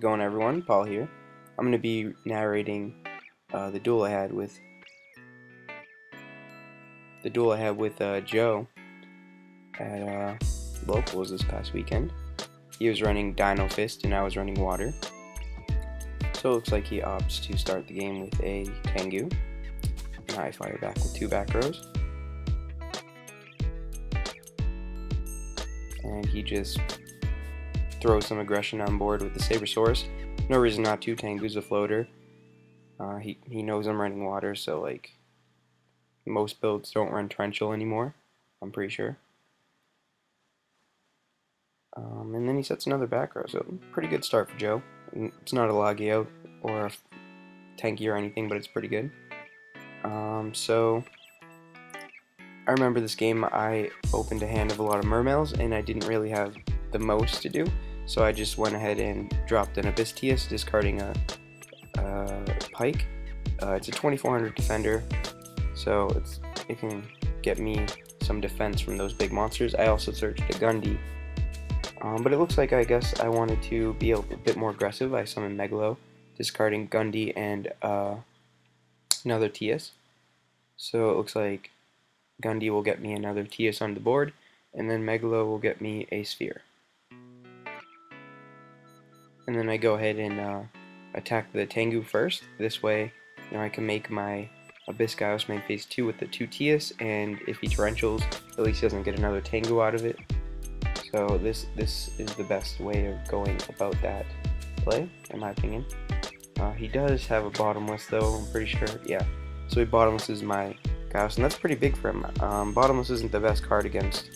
going, everyone? Paul here. I'm going to be narrating the duel I had with Joe at locals this past weekend. He was running Dino Fist and I was running Water. So it looks like he opts to start the game with a Tengu, and I fire back with 2 back rows. And he just throws some aggression on board with the Sabersaurus. No reason not to. Tengu's a floater. He knows I'm running Water, so like most builds don't run Torrential anymore, I'm pretty sure. And then he sets another back row, so pretty good start for Joe. It's not a Yugioh or a tanky or anything, but it's pretty good. So I remember this game I opened a hand of a lot of Mermails, and I didn't really have the most to do, so I just went ahead and dropped an Abyss Tias, discarding a Pike. It's a 2400 defender, so it can get me some defense from those big monsters. I also searched a Gundy, but it looks like I guess I wanted to be a bit more aggressive. I summoned Megalo, discarding Gundy and another Tias. So it looks like Gundy will get me another Tias on the board, and then Megalo will get me a Sphere. And then I go ahead and attack the Tengu first. This way, I can make my Abyss Gaios main phase 2 with the 2 Tias, and if he Torrentials, at least he doesn't get another Tengu out of it. So this is the best way of going about that play, in my opinion. He does have a Bottomless though, I'm pretty sure. Yeah, so he Bottomlesses my Gaios, and that's pretty big for him. Bottomless isn't the best card against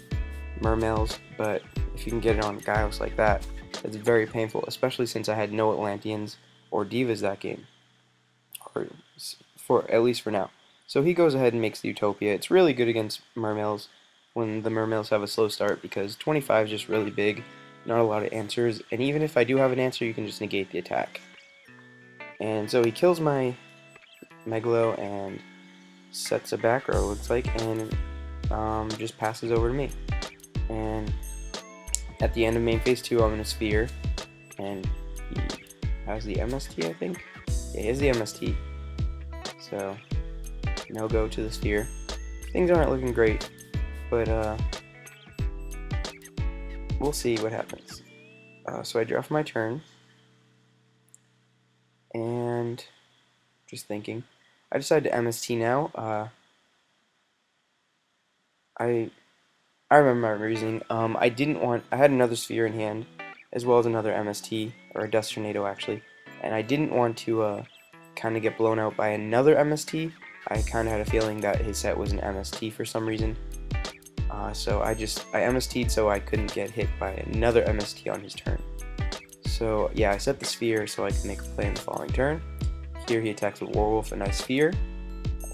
Mermails, but if you can get it on Gaios like that, it's very painful, especially since I had no Atlanteans or Divas that game, or at least for now. So he goes ahead and makes the Utopia. It's really good against Mermails when the Mermails have a slow start, because 25 is just really big, not a lot of answers, and even if I do have an answer, you can just negate the attack. And so he kills my Megalo and sets a back row, looks like, and just passes over to me. And at the end of main phase 2, I'm in a Sphere, and he has the MST, I think? Yeah, he has the MST. So, no go to the Sphere. Things aren't looking great, but we'll see what happens. So I draw for my turn, and just thinking, I decided to MST now. I remember my reasoning. I had another Sphere in hand, as well as another MST, or a Dust Tornado actually, and I didn't want to kind of get blown out by another MST. I kind of had a feeling that his set was an MST for some reason. So I MST'd so I couldn't get hit by another MST on his turn. So yeah, I set the Sphere so I can make a play in the following turn. Here he attacks with Werewolf, a nice Sphere,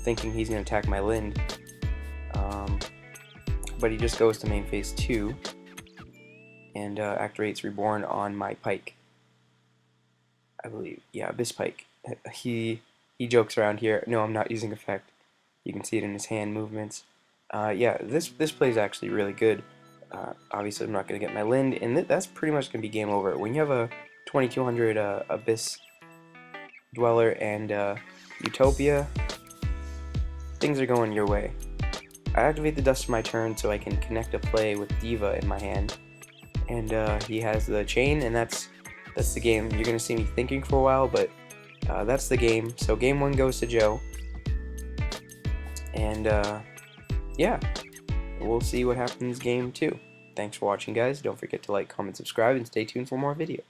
thinking he's going to attack my Lind. But he just goes to main phase 2 and activates Reborn on my Pike. I believe, yeah, Abyss Pike. He jokes around here. No, I'm not using effect. You can see it in his hand movements. Yeah, this play is actually really good. Obviously, I'm not going to get my Lind, and that's pretty much going to be game over. When you have a 2200 Abyss Dweller and Utopia, things are going your way. I activate the Dust of my turn so I can connect a play with Diva in my hand, and he has the Chain, and that's the game. You're going to see me thinking for a while, but that's the game. So game 1 goes to Joe, and yeah, we'll see what happens game 2. Thanks for watching, guys. Don't forget to like, comment, subscribe, and stay tuned for more videos.